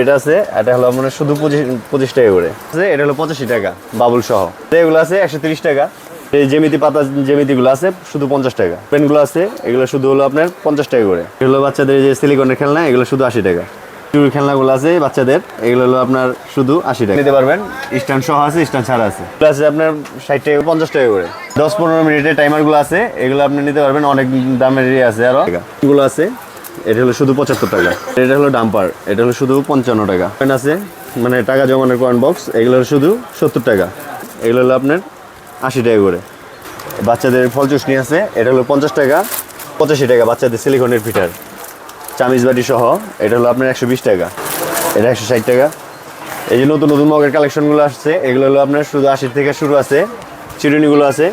এটা আছে, এটা হলো মানে শুধু 25 টাকা করে। এটা হলো 85 টাকা বাবুল সহ। এগুলো আছে 130 টাকা। এই জ্যামিতি পাতা জ্যামিতিগুলো আছে শুধু 50 টাকা। পেনগুলো আছে এগুলো শুধু হলো আপনার 50 টাকা করে। এগুলো বাচ্চাদের যে সিলিকনের খেলনা এগুলো শুধু 80 টাকা। চুরির খেলনাগুলো আছে বাচ্চাদের, এগুলো হলো আপনার শুধু 80 টাকা নিতে পারবেন। স্ট্যান্ড সহ আছে, স্ট্যান্ড ছাড়া আছে। এগুলো আছে আপনার 60 টাকা 50 টাকা করে। 10-15 মিনিটের টাইমারগুলো আছে, এগুলো আপনি নিতে পারবেন। অনেক দামের আছে আরো। এগুলো আছে, এটা হলো শুধু 75 টাকা। এটা হলো ডাম্পার, এটা হলো শুধু 55 টাকা। কয়েন আছে মানে টাকা জমানোর কয়েন বক্স, এগুলো শুধু 70 টাকা। এগুলো হলো আপনার 80 টাকা করে। বাচ্চাদের ফল চুষনি আছে, এটা হলো 50 টাকা 85 টাকা। বাচ্চাদের সিলিকনের ফিটার চামিচ বাটি সহ, এটা হলো আপনার 120 টাকা। এটা 160 টাকা। এই যে নতুন নতুন মগের কালেকশনগুলো আসছে, এগুলো হলো আপনার শুধু 80 থেকে শুরু আছে। চিরুনিগুলো আছে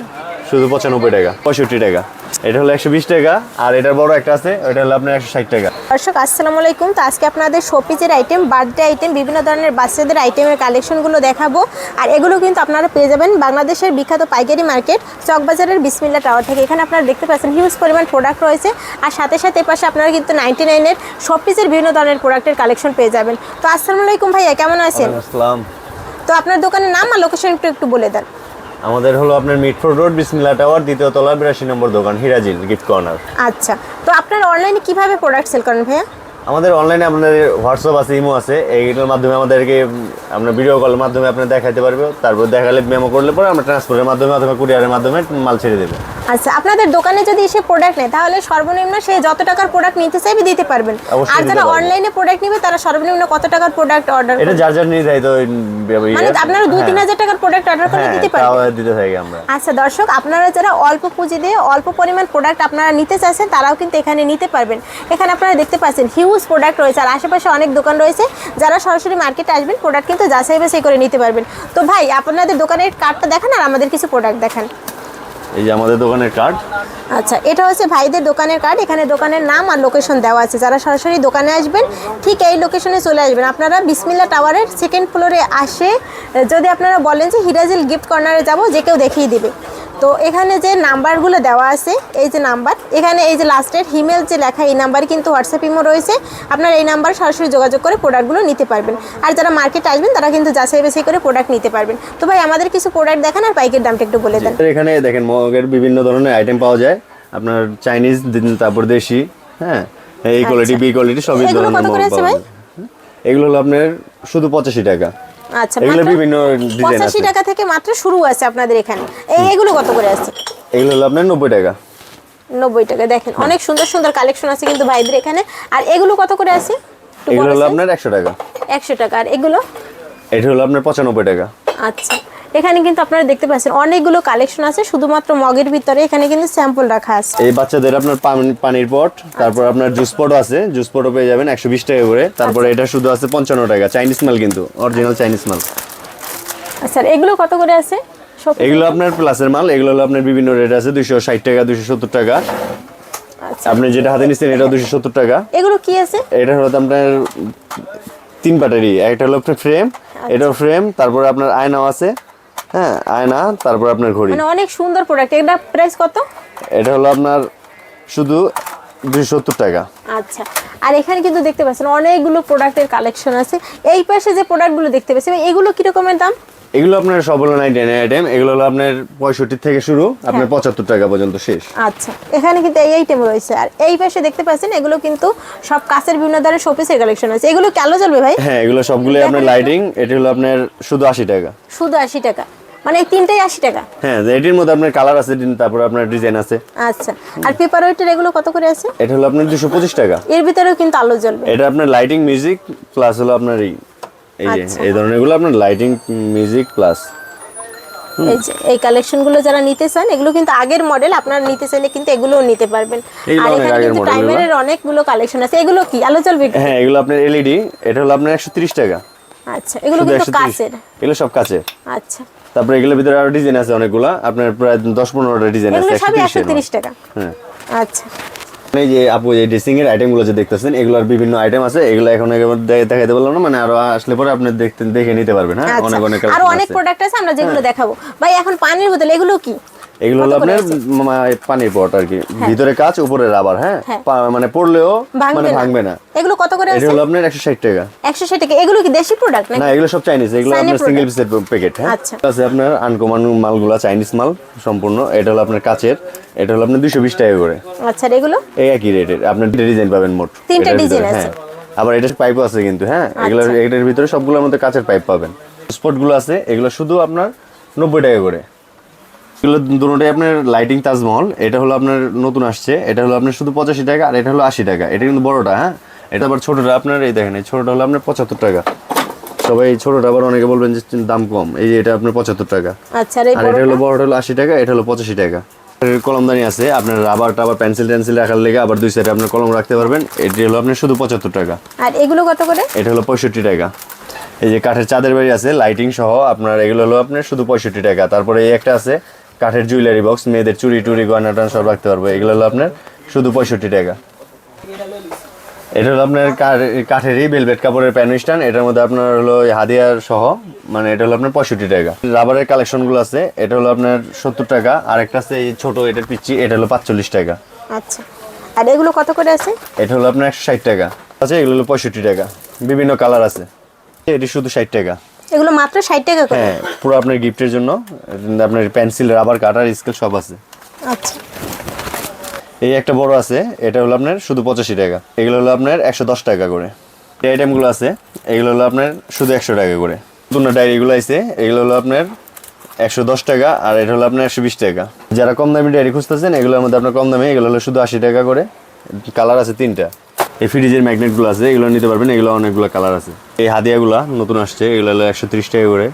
শুধু 95 টাকা 65 টাকা। এটা হলো 120 টাকা। আর এটার বড় একটা আছে, এটা হলো আপনার 160 টাকা। দর্শক আসসালামু আলাইকুম। তো আজকে আপনাদের শোপিসের আইটেম, বার্থডে আইটেম, বিভিন্ন ধরনের বাচ্চাদের আইটেমের কালেকশনগুলো দেখাবো। আর এগুলো কিন্তু আপনারা পেয়ে যাবেন বাংলাদেশের বিখ্যাত পাইকারি মার্কেট চকবাজারের বিসমিল্লাহ টাওয়ার থেকে। এখানে আপনারা দেখতে পাচ্ছেন হিউজ পরিমাণ প্রোডাক্ট রয়েছে। আর সাথে সাথে এপাশে আপনারা কিন্তু 99-এর শোপিসের বিভিন্ন ধরনের প্রোডাক্টের কালেকশন পেয়ে যাবেন। তো আসসালামু আলাইকুম ভাইয়া, কেমন আছেন? আসসালাম। তো আপনার দোকানের নাম আর লোকেশন একটু বলে দেন। আমাদের হলো আপনার মিটফোর্ড রোড বিসমিল্লাহ টাওয়ার, দ্বিতীয় তলা, 82 নম্বর দোকান, হিরাজিল গিফট কর্নার। আচ্ছা, তো আপনারা অনলাইনে কিভাবে প্রোডাক্ট সেল করেন ভাইয়া? আমাদের অনলাইনে আপনাদের হোয়াটসঅ্যাপ আছে, ইমো আছে। এইগুলোর মাধ্যমে আমাদেরকে আমরা ভিডিও কলের মাধ্যমে আপনার দেখাতে পারবো। তারপর দেখালে মেমো করলে পরে আমরা ট্রান্সপোর্টের মাধ্যমে অথবা কুরিয়ারের মাধ্যমে মাল ছেড়ে দেবো। আচ্ছা, আপনাদের দোকানে যদি এসে প্রোডাক্ট নেয় তাহলে সর্বনিম্ন সে যত টাকার প্রোডাক্ট নিতে চাইবে দিতে পারবেন। আর যারা অনলাইনে প্রোডাক্ট নেবে তারা সর্বনিম্ন কত টাকার প্রোডাক্ট অর্ডার করবে? এটা যার যার নির্ধারিত, মানে আপনারা 2-3 হাজার টাকার প্রোডাক্ট অর্ডার করে দিতে পারবেন। হ্যাঁ, দিতে থাকি আমরা। আচ্ছা দর্শক, আপনারা যারা অল্প পুঁজি দিয়ে অল্প পরিমাণ প্রোডাক্ট আপনারা নিতে চাচ্ছেন তারাও কিন্তু এখানে নিতে পারবেন। এখানে আপনারা দেখতে পাচ্ছেন হিউজ প্রোডাক্ট রয়েছে। আর আশেপাশে অনেক দোকান রয়েছে, যারা সরাসরি মার্কেটে আসবেন প্রোডাক্ট কিন্তু যাচাই বাছাই করে নিতে পারবেন। তো ভাই আপনাদের দোকানের কার্ডটা দেখান আর আমাদের কিছু প্রোডাক্ট দেখান। এই যে আমাদের দোকানের কার্ড। আচ্ছা, এটা হচ্ছে ভাইদের দোকানের কার্ড। এখানে দোকানের নাম আর লোকেশন দেওয়া আছে। যারা সরাসরি দোকানে আসবেন ঠিক এই লোকেশনে চলে আসবেন। আপনারা বিসমিল্লাহ টাওয়ারের 2nd ফ্লোরে আসে যদি আপনারা বলেন যে হিরাজিল গিফট কর্নারে যাব, যে কেউ দেখিয়ে দিবে। তো এখানে যে নাম্বারগুলো দেওয়া আছে, এই যে নাম্বার, এখানে এই যে লাস্টের হিমেল যে লেখা, এই নাম্বারে কিন্তু হোয়াটসঅ্যাপ ইমো রয়েছে। আপনারা এই নাম্বার সরাসরি যোগাযোগ করে প্রোডাক্টগুলো নিতে পারবেন। আর যারা মার্কেটে আসবেন তারা কিন্তু যাচাই বাছাই করে প্রোডাক্ট নিতে পারবেন। তো ভাই আমাদের কিছু প্রোডাক্ট দেখান আর পাইকের দামটা একটু বলে দেন। এখানে দেখেন মগের বিভিন্ন ধরনের আইটেম পাওয়া যায়, আপনার চাইনিজ, তারপর দেশি, হ্যাঁ, এই কোয়ালিটি, বি কোয়ালিটি, সবই ধরনের মগ পাওয়া যায়। এগুলো হলো আপনার শুধু 85 টাকা। আচ্ছা, এগুলো বিভিন্ন ডিজাইন আছে। 85 টাকা থেকে মাত্র শুরু আছে আপনাদের এখানে। এইগুলো কত করে আছে? এগুলো হলো আপনার 90 টাকা। 90 টাকা। দেখেন অনেক সুন্দর সুন্দর কালেকশন আছে কিন্তু ভাইদের এখানে। আর এগুলো কত করে আছে? এগুলো হলো আপনার 100 টাকা। 100 টাকা। আর এগুলো? এটা হলো আপনার 95 টাকা। আচ্ছা, এখানে কিন্তু আপনারা দেখতে পাচ্ছেন অনেকগুলো কালেকশন আছে শুধুমাত্র মগের ভিতরে। এখানে কিন্তু স্যাম্পল রাখা আছে। এই বাচ্চাদের আপনার পানির পট, তারপর আপনার জুস পটও আছে। জুস পটও পেয়ে যাবেন 120 টাকা করে। তারপর এটা শুধু আছে 55 টাকা। চাইনিজ মাল, কিন্তু অরিজিনাল চাইনিজ মাল। আচ্ছা, এগুলো কত করে আছে? এগুলো আপনার প্লাসের মাল। এগুলো হলো আপনার বিভিন্ন রেট আছে, 260 টাকা, 270 টাকা। আচ্ছা, আপনি যেটা হাতে নিচ্ছেন এটাও 270 টাকা। এগুলো কি আছে? এটা হলো আপনার 3 পাটারি। একটা হলো আপনার ফ্রেম, এটাও ফ্রেম, তারপর আপনার আয়নাও আছে, হ্যাঁ, আয়না, তারপর আপনার ঘড়ি। মানে অনেক সুন্দর প্রোডাক্ট। এটা প্রাইস কত? এটা হলো আপনার শুধু 270 টাকা। আচ্ছা, আর এখানে কিন্তু দেখতে পাচ্ছেন অনেকগুলো প্রোডাক্টের কালেকশন আছে। এই পাশে যে প্রোডাক্টগুলো দেখতে পাচ্ছেন এগুলো কি রকমের দাম? এগুলো আপনার সব হলো 99 আইটেম। এগুলো হলো আপনার 65 থেকে শুরু, আপনার 75 টাকা পর্যন্ত শেষ। আচ্ছা, এখানে কিন্তু এই আইটেম রয়েছে। আর এই পাশে দেখতে পাচ্ছেন এগুলো কিন্তু সব কাচের বিভিন্ন ধরনের শোপিসের কালেকশন আছে। এগুলো কি আলো জ্বলবে ভাই? হ্যাঁ, এগুলো সবগুলোই আপনার লাইটিং। এটা হলো আপনার শুধু 80 টাকা। শুধু 80 টাকা, মানে এই তিনটাই 80 টাকা? হ্যাঁ, এটির মধ্যে আপনার কালার আছে, তারপর আপনার ডিজাইন আছে। আচ্ছা, আর পেপার ওয়েটের এগুলো কত করে আছে? এটা হলো আপনার 225 টাকা। এর ভিতরেও কিন্তু আলো জ্বলবে। এটা আপনার লাইটিং, মিউজিক প্লাস হলো আপনার এই যে এই ধরনের এগুলো আপনার লাইটিং, মিউজিক প্লাস। এই যে এই কালেকশনগুলো যারা নিতে চান, এগুলো কিন্তু আগের মডেল, আপনারা নিতে চাইলে কিন্তু এগুলোও নিতে পারবেন। আর এখানে কিন্তু টাইমারের অনেকগুলো কালেকশন আছে। এগুলো কি আলো জ্বলবে? হ্যাঁ, এগুলো আপনার এলইডি। এটা হলো আপনার 130 টাকা। আচ্ছা, এগুলো কিন্তু কাচের। এগুলো সব কাচের। আচ্ছা, তারপর এগুলোর ভিতরে আরো ডিজাইন আছে অনেকগুলা, আপনার প্রায় 10-15টা ডিজাইন আছে। এগুলো সবই 130 টাকা। হ্যাঁ, আচ্ছা, এই যে আপু এই ড্রেসিং এর আইটেমগুলো যে দেখতেছেন, এগুলোর বিভিন্ন আইটেম আছে। এগুলো এখন দেখাইতে বললাম না, মানে আরো আসলে পরে আপনি দেখে নিতে পারবেন। হ্যাঁ, অনেক অনেক আর অনেক প্রোডাক্ট আছে আমরা যেগুলো দেখাবো। ভাই এখন পানির বোতল, এগুলো কি? এগুলো হলো কত করে আপনার আছে? পানির পট আর কি, ভিতরে কাঁচ উপরে রাবার, হ্যাঁ হ্যাঁ। মানে পড়লেও ভাঙবে মানে না। ভাঙবে না। এগুলো কত করে এটা আছে? হলো আপনার 160 টাকা। 160 টাকা। এগুলো কি দেশি প্রোডাক্ট না, নাকি? এগুলো সব চাইনিজ, এগুলো Chinese আপনার সিঙ্গেল product। পিসের প্যাকেট, হ্যাঁ আচ্ছা। আছে আপনার আনকমন মালগুলো চাইনিজ মাল সম্পূর্ণ। এটা হলো আপনার কাচের, এটা হলো আপনার 220 টাকা করে। আচ্ছা, আর এগুলো? এই একই রেটের, আপনার ডিজাইন পাবেন মোট তিনটা এটার ভিতরে, ডিজাইন আছে। হ্যাঁ। আবার এটা পাইপও আছে কিন্তু, হ্যাঁ এগুলো এটার ভিতরে সবগুলোর মধ্যে কাচের পাইপ পাবেন। স্পটগুলো আছে, এগুলো শুধু আপনার 90 টাকা করে। এগুলো দুটোটাই আপনার লাইটিং তাজমহল, এটা হলো আপনার নতুন আসছে, এটা হলো আপনার শুধু 85 টাকা, আর এটা হলো 80 টাকা। এটা কিন্তু বড়টা, হ্যাঁ। এটা আবার ছোটটা আপনার এই দেখেন, এই ছোটটা হলো আপনার 75 টাকা। সবাই এই ছোটটা আবার অনেকে বলবেন যে দাম কম, এই যে এটা আপনার 75 টাকা। আচ্ছা, আর এই আর এটা হলো বড়টা? বড়টা হলো 80 টাকা, এটা হলো 85 টাকা। কলমদানি আছে আপনার, রাবার টাবার পেন্সিল টেন্সিল রাখার লেগে আবার দুই সাইডে আপনার কলম রাখতে পারবেন। এটি হলো আপনার শুধু 75 টাকা। আর এগুলো কত করে? এটা হলো 65 টাকা। এই যে কাঠের চাঁদের বাড়ি আছে লাইটিং সহ আপনার, এগুলো হলো আপনার শুধু 65 টাকা। তারপরে এই একটা আছে কাঠের জুয়েলারি বক্স, মেয়েদের চুড়ি টুড়ি গয়না টয়না সব রাখতে পারবে, এগুলো হলো আপনার শুধু 65 টাকা। এটা হলো আপনার কাঠেরই ভেলভেট কাপড়ের প্যান স্ট্যান্ড, এটার মধ্যে আপনার হলো হাদিয়ার সহ, মানে এটা হলো আপনার 65 টাকা। রাবারের কালেকশনগুলো আছে, এটা হলো আপনার 70 টাকা। আর একটা আছে এই ছোট, এটার পিচ্ছি, এটা হলো 45 টাকা। আচ্ছা, আর এগুলো কত করে আছে? এটা হলো আপনার 160 টাকা আছে, এগুলো হলো 65 টাকা। বিভিন্ন কালার আছে, এটি শুধু 60 টাকা। এগুলো মাত্র 60 টাকা করে? হ্যাঁ, পুরো আপনার গিফটের জন্য আপনার পেন্সিল রাবার কাটার স্কেল সব আছে। আচ্ছা, এই একটা বড় আছে, এটা হলো আপনার শুধু 85 টাকা। এগুলো হলো আপনার 110 টাকা করে। এই আইটেমগুলো আছে, এগুলো হলো আপনার শুধু 100 টাকা করে। নতুন ডায়েরিগুলো আছে, এগুলো হলো আপনার 110 টাকা, আর এটা হলো আপনার 120 টাকা। যারা কম দামি ডায়েরি খুঁজতেছেন, এগুলোর মধ্যে আপনার কম দামে, এগুলো হলো শুধু 80 টাকা করে। কালার আছে 3টা। এই ফ্রিজের ম্যাগনেটগুলো আছে, এগুলো নিতে পারবেন, এগুলো অনেকগুলো কালার আছে। এই হাদিয়াগুলো নতুন আসছে, এগুলো হলো 130 টাকা করে।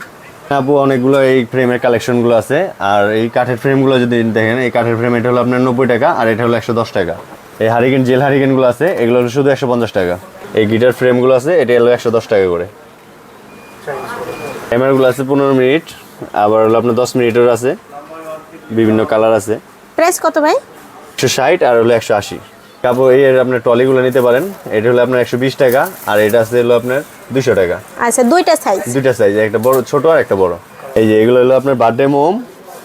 আপু অনেকগুলো এই ফ্রেমের কালেকশনগুলো আছে। আর এই কাঠের ফ্রেমগুলো যদি দেখেন, এই কাঠের ফ্রেম এটা হলো আপনার 90 টাকা, আর এটা হলো 110 টাকা। এই হারিকেন জেল হারিকেনগুলো আছে, এগুলো হলো শুধু 150 টাকা। এই গিটার ফ্রেমগুলো আছে, এটা হলো 110 টাকা করে। ক্যামেরাগুলো আছে 15 মিনিট, আবার হলো আপনার 10 মিনিটের আছে, বিভিন্ন কালার আছে। প্রাইস কত ভাই? 160 আর হলো 180। কাপড় এই আপনার টলিগুলো নিতে পারেন, এটা হলো আপনার 120 টাকা, আর এটা আছে হলো আপনার 200 টাকা। আচ্ছা, দুইটা সাইজ? দুইটা সাইজ, একটা বড় ছোট আর একটা বড়। এই যে এগুলো হলো আপনার বার্থডে মোম,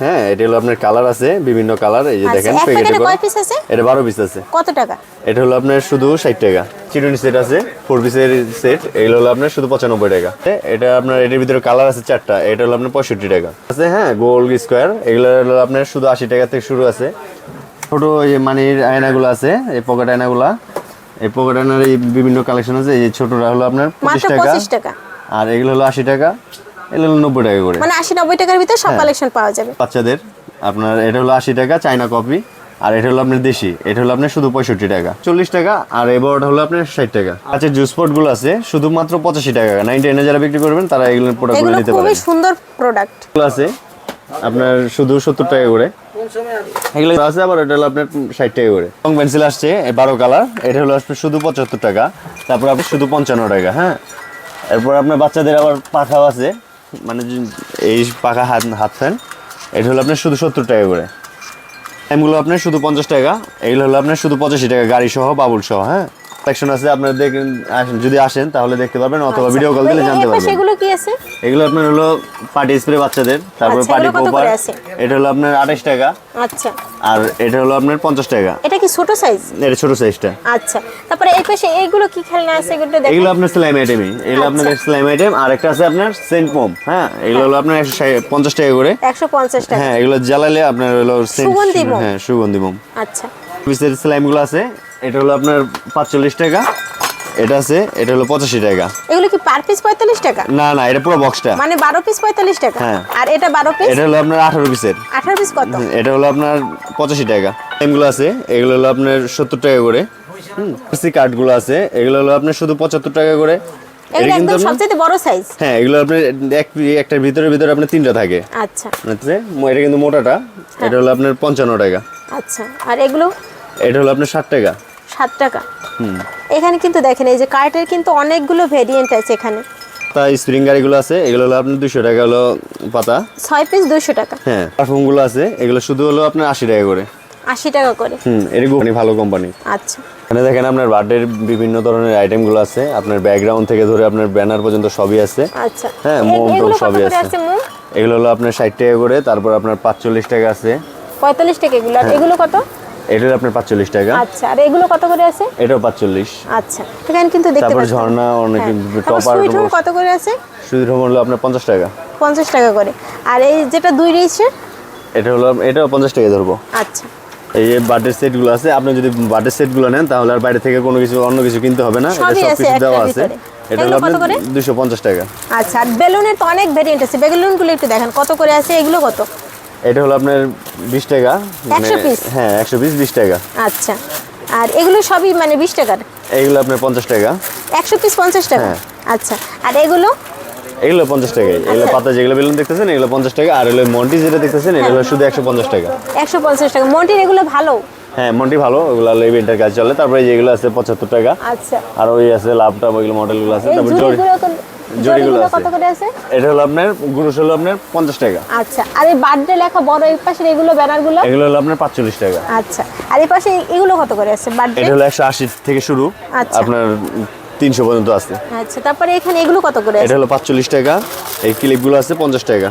হ্যাঁ এটা হলো আপনার কালার আছে, বিভিন্ন কালার। এই যে দেখেন এক প্যাকেটে প্যাকেটে করে, কয় পিস আছে? এটা 12 পিস আছে। কত টাকা? এটা হলো আপনার শুধু 60 টাকা। চিরুনি সেট আছে 4 পিসের সেট, এগুলো হলো আপনার শুধু 95 টাকা। এটা আপনার এটার ভিতরে কালার আছে 4টা, এটা হলো আপনার 65 টাকা আছে। হ্যাঁ, গোল স্কোয়ার, এগুলো হলো আপনার শুধু 80 টাকা থেকে শুরু আছে। ছোট এই মানির আয়নাগুলো আছে, এই পকেট আয়নাগুলা, এই পকেট আয়নার এই বিভিন্ন কালেকশন আছে। এই ছোটটা হলো আপনার 25 মাত্র টাকা, 25 টাকা। আর এগুলো হলো 80 টাকা, এগুলো হলো 90 টাকা করে। মানে 80-90 টাকার ভিতরে সব কালেকশন পাওয়া যাবে। বাচ্চাদের আপনার এটা হলো 80 টাকা চাইনা কপি, আর এটা হলো আপনার দেশি, এটা হলো আপনার শুধু 65 টাকা। 40 টাকা, আর এই বড়টা হলো আপনার 60 টাকা। আচ্ছা, জুস পটগুলো আছে শুধুমাত্র 85 টাকা। 99 যারা বিক্রি করবেন তারা এগুলো প্রোডাক্টগুলো এগুলো নিতে খুবই পারেন। সুন্দর প্রোডাক্ট। এগুলো আছে আপনার শুধু 70 টাকা করে। এগুলো আছে আবার, এটা হলো আপনার 60 টাকা করে। রং পেন্সিল আসছে 12 কালার, এটা হলো আপনার শুধু 75 টাকা। তারপর আপনার শুধু 55 টাকা। হ্যাঁ, এরপর আপনার বাচ্চাদের আবার পাখাও আছে, মানে এই পাখা হাত ফ্যান, এটা হলো আপনার শুধু 70 টাকা করে। এগুলো আপনার শুধু 50 টাকা, এগুলো হলো আপনার শুধু 85 টাকা, গাড়ি সহ বাবুল সহ। হ্যাঁ, কালেকশন আছে, আপনারা দেখেন, যদি আসেন তাহলে দেখতে পারবেন, অথবা ভিডিও কল দিলে জানতে পারবেন। সেগুলো কি আছে? এগুলো আপনার হলো পার্টি স্প্রে বাচ্চাদের, তারপরে আচ্ছা, পার্টি এগুলো কত পোপার, করে আছে? এটা হলো আপনার 28 টাকা, আচ্ছা, আর এটা হলো আপনার 50 টাকা। এটা কি ছোট সাইজ? এটা ছোট সাইজটা। আচ্ছা, তারপরে এই পাশে এইগুলো কি খেলনা আছে এগুলো দেখেন? এগুলো আপনার স্লাইম আইটেমই, এগুলো আপনার আচ্ছা। Slime item. আর একটা আছে আপনার সেন্ট মোম, হ্যাঁ এগুলো হলো আপনার 150 টাকা করে। 150 টাকা। হ্যাঁ, এগুলো জ্বালালে আপনার হলো সুগন্ধি মোম। হ্যাঁ, সুগন্ধি মোম। আচ্ছা, পিসের স্লাইমগুলো আছে, এটা হলো আপনার 45 টাকা। এটা আছে, এটা হলো 85 টাকা। এগুলো কি পার পিস 45 টাকা? না না, এটা পুরো বক্সটা, মানে 12 পিস 45 টাকা। হ্যাঁ। আর এটা 12 পিস? এটা হলো আপনার 18 পিসের। 18 পিস কত? এটা হলো আপনার 85 টাকা। স্লাইমগুলো আছে, এগুলো হলো আপনার 70 টাকা করে। কার্ডগুলো আছে, এগুলো হলো আপনার শুধু 75 টাকা করে। এগুলো এটা কিন্তু একদম সবচেয়ে বড় সাইজ। হ্যাঁ, এগুলো আপনার একটার ভিতরে আপনার 3টা থাকে। আচ্ছা, এটা কিন্তু মোটাটা, এটা হলো আপনার 55 টাকা। আচ্ছা, আর এগুলো? এটা হলো আপনার 60 টাকা। 7 টাকা। এখানে কিন্তু দেখেন এই যে কার্টের কিন্তু অনেকগুলো ভেরিয়েন্ট আছে এখানে। তা স্প্রিং গাড়িগুলো আছে, এগুলো হলো আপনার 200 টাকা হলো পাতা। 6 পিস 200 টাকা। হ্যাঁ, পারফিউমগুলো আছে, এগুলো শুধু হলো আপনার 80 টাকা করে। 80 টাকা করে। এটা কোম্পানি, ভালো কোম্পানি। আচ্ছা, এখানে দেখেন আপনার বার্থডের বিভিন্ন ধরনের আইটেমগুলো আছে, আপনার ব্যাকগ্রাউন্ড থেকে ধরে আপনার ব্যানার পর্যন্ত সবই আছে। আচ্ছা, হ্যাঁ, মোম টোম এগুলো কত সবই করে আছে। আছে মোম? এগুলো হলো আপনার 60 টাকা করে, তারপর আপনার 45 টাকা আছে, 45 টাকা এগুলো। আর এগুলো কত? এটা হলো আপনার 45 টাকা। আচ্ছা, আর এগুলো কত করে আছে? এটাও 45। আচ্ছা, এখানে কিন্তু দেখতে তারপর পাচ্ছেন ঝর্ণা অনেক টপার সুইট হোম কত করে আছে? সুইট হোম হলো আপনার 50 টাকা। 50 টাকা করে। আর এই যেটা 2 রিচের এটাও 50 টাকা ধরবো। আচ্ছা, এই যে বার্থডে সেটগুলো আছে, আপনি যদি বার্থডে সেটগুলো নেন তাহলে আর বাইরে থেকে কোনো কিছু অন্য কিছু কিনতে হবে না, এটা সবই সব আছে কিছু একটার দেওয়া আছে। ভিতরে। এটা হলো এগুলো কত আপনার করে? 250 টাকা। আচ্ছা, আর বেলুনের তো অনেক ভেরিয়েন্ট আছে, বেলুনগুলো একটু দেখেন কত করে আছে, এগুলো কত? এটা হলো আপনার 20 টাকা। 100 piece? হ্যাঁ, 100 পিস 20 টাকা। আচ্ছা, আর এগুলো সবই মানে 20 টাকার? এইগুলো আপনার 50 টাকা। 100 পিস 50 টাকা? হ্যাঁ। আচ্ছা, আর এগুলো? এগুলো 50 টাকা। এগুলো আচ্ছা। পাতা যেগুলো বেলুন দেখতেছেন এগুলো 50 টাকা। আর হলো মন্টি যেটা দেখতেছেন এটা হলো শুধু 150 টাকা। 150 টাকা। মন্টির এগুলো ভালো? হ্যাঁ, মন্টি ভালো, ওগুলো হলো ইভেন্টের কাজ চলে। তারপরে যেগুলো আছে 75 টাকা। আচ্ছা, আর ওই আছে লাভটপ, ওইগুলো মডেলগুলো আছে। এই তারপর জরিগুলো আছে। কত করে আছে? এটা হলো আপনার গুরুশ হলো আপনার 50 টাকা। আচ্ছা, আর এই বার্থডে লেখা বড় এই পাশের এগুলো ব্যানারগুলো? এগুলো হলো আপনার 45 টাকা। আচ্ছা, আর এই পাশে এগুলো কত করে আছে বার্থডে? এটা হলো 180 থেকে শুরু, আচ্ছা। আপনার 300 পর্যন্ত আছে। আচ্ছা, তারপরে এখানে এগুলো কত করে এটা আছে? হলো 45 টাকা। এই ক্লিপগুলো আছে 50 টাকা।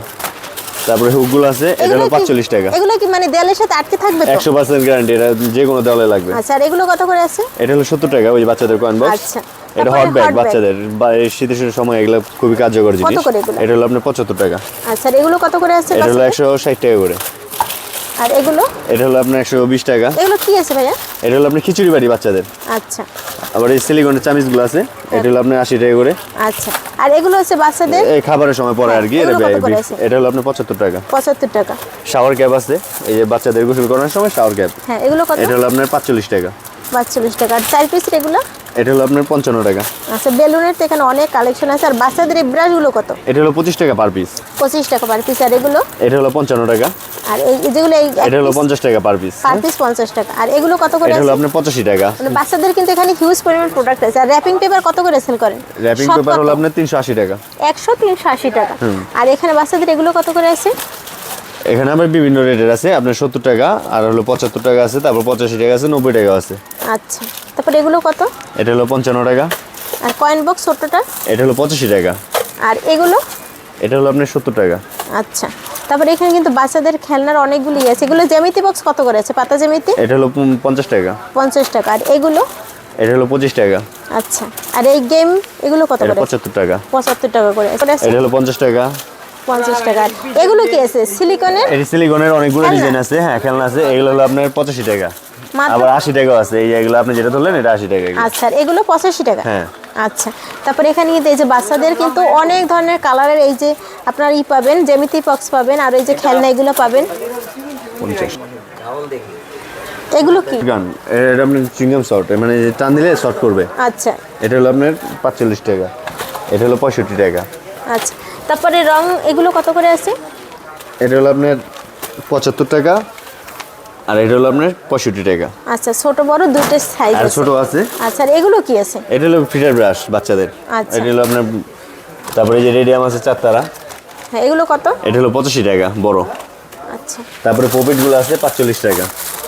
তারপরে হুকগুলো আছে, এটা এগুলো হলো কি- 45 টাকা। এগুলো কি মানে দেয়ালের সাথে আটকে থাকবে তো? 100% গ্যারান্টি, এটা যে কোনো দেওয়ালে লাগবে। আচ্ছা, আর এগুলো কত করে আছে? এটা হলো 70 টাকা, ওই যে বাচ্চাদের কয়েন বক্স। আচ্ছা, এটা তারপরে হট ব্যাগ hot bag। বাচ্চাদের বা এই শীতের সময় এগুলো খুবই কার্যকর জিনিস। করে এগুলো? এটা হলো আপনার 75 টাকা। আচ্ছা, আর এগুলো কত করে আছে? এটা হলো বাচ্চাদের? 160 টাকা করে। আর এগুলো? এটা হলো আপনার 120 টাকা। এগুলো কি আছে ভাইয়া? এটা হলো আপনার খিচুড়ি বাড়ি বাচ্চাদের। আচ্ছা, আবার এই সিলিকনের চামিচগুলো আছে, এটা হলো আপনার 80 টাকা করে। আচ্ছা, আর এগুলো হচ্ছে বাচ্চাদের? এই খাবারের সময় পরে আর কি। এগুলো কত করে আছে? এটা হলো আপনার 75 টাকা। 75 টাকা। শাওয়ার ক্যাপ আছে, এই যে বাচ্চাদের গোসল করানোর সময় শাওয়ার ক্যাপ। হ্যাঁ, এগুলো কত? এটা হলো আপনার 45 টাকা। 45 টাকা। আর 4 পিস এগুলো? এটা হলো আপনার 55 টাকা। আচ্ছা, বেলুনের তো এখানে অনেক কালেকশন আছে। আর বাচ্চাদের এই ব্রাশগুলো কত? এটা হলো 25 টাকা পার পিস। 25 টাকা পার পিস। আর এগুলো? এটা হলো 55 টাকা। আর এই যেগুলো এই এটা হলো 50 টাকা পার পিস। পার পিস 50 টাকা। আর এগুলো কত করে এটা হলো আছে? আপনার 85 টাকা। মানে বাচ্চাদের কিন্তু এখানে হিউজ পরিমাণ প্রোডাক্ট আছে। আর র্যাপিং পেপার কত করে সেল করেন? র্যাপিং সব পেপার কত? হলো আপনার 380 টাকা। 100, 380 টাকা। আর এখানে বাচ্চাদের এগুলো কত করে আছে? এখানে আবার বিভিন্ন রেটের আছে, আপনার 70 টাকা, আর হলো 75 টাকা আছে, তারপর 85 টাকা আছে, 90 টাকা আছে। আচ্ছা, তারপরে এগুলো কত? এটা হলো 55 টাকা। আর কয়েন বক্স ছোটটা? এটা হলো 85 টাকা। আর এগুলো? এটা হলো আপনার 70 টাকা। আচ্ছা, তারপরে এখানে কিন্তু বাচ্চাদের খেলনার অনেকগুলি আছে। এগুলো জ্যামিতি বক্স কত করে আছে? পাতা জ্যামিতি? এটা হলো 50 টাকা। 50 টাকা। আর এগুলো? এটা হলো 25 টাকা। আচ্ছা, আর এই গেম এগুলো কত এটা করে? 75 টাকা। 75 টাকা করে আছে। এটা হলো 50 টাকা। 50 টাকা। আর এগুলো কি আছে? সিলিকনের? এই সিলিকনের অনেকগুলো খেলনা? ডিজাইন আছে, হ্যাঁ খেলনা আছে। এগুলো হলো আপনার 85 টাকা। মাত্র? আবার 80 টাকাও আছে। এই এগুলো আপনি যেটা ধরলেন এটা 80 টাকা এগুলো। আচ্ছা, আর এগুলো 85 টাকা? হ্যাঁ। আচ্ছা, তারপরে এখানে কিন্তু এই যে বাচ্চাদের কিন্তু অনেক ধরনের কালারের এই যে আপনার পাবেন, জ্যামিতি বক্স পাবেন, আর এই যে খেলনা এগুলো পাবেন। 50 এগুলো কি? গান, এটা আপনার চুইংগাম শর্ট, মানে যে টান দিলে শর্ট করবে। আচ্ছা, এটা হলো আপনার 45 টাকা। এটা হলো 65 টাকা। আচ্ছা, তারপরে রং এগুলো কত করে আছে? এটা হলো আপনার 75 টাকা। আর এটা হলো আপনার 65 টাকা। আচ্ছা, ছোট বড় দুটো সাইজ আর আছে। ছোট আছে। আচ্ছা, আর এগুলো কি আছে? এটা হলো ফিটার ব্রাশ বাচ্চাদের। আচ্ছা। এটা হলো আপনার, তারপরে এই যে রেডিয়াম আছে 4 তারা। হ্যাঁ, এগুলো কত? এটা হলো 85 টাকা বড়। আচ্ছা, তারপরে পপিটগুলো আছে 45 টাকা,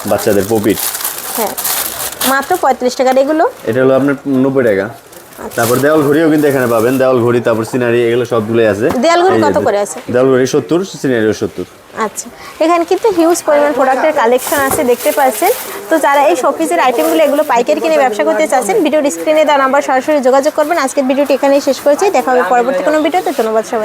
বাচ্চাদের পপিট। হ্যাঁ, মাত্র 35 টাকা। আর এগুলো? এটা হলো আপনার 90 টাকা। তারপর দেওয়াল ঘড়িও কিন্তু এখানে পাবেন, দেওয়াল ঘড়ি, তারপর সিনারি, এগুলো সবগুলোই আছে। দেওয়াল ঘড়ি এই যে কত করে আছে? দেওয়াল ঘড়ি 70, সিনারিও 70। আচ্ছা, এখানে কিন্তু হিউজ পরিমাণ প্রোডাক্টের কালেকশন আছে, দেখতে পাচ্ছেন। তো যারা এই শোপিসের আইটেমগুলো এগুলো পাইকারি কিনে ব্যবসা করতে চাচ্ছেন, ভিডিওর স্ক্রিনে দেওয়া নাম্বার সরাসরি যোগাযোগ করবেন। আজকের ভিডিওটি এখানেই শেষ করেছি। দেখা হবে পরবর্তী কোনো ভিডিওতে। ধন্যবাদ সবাই।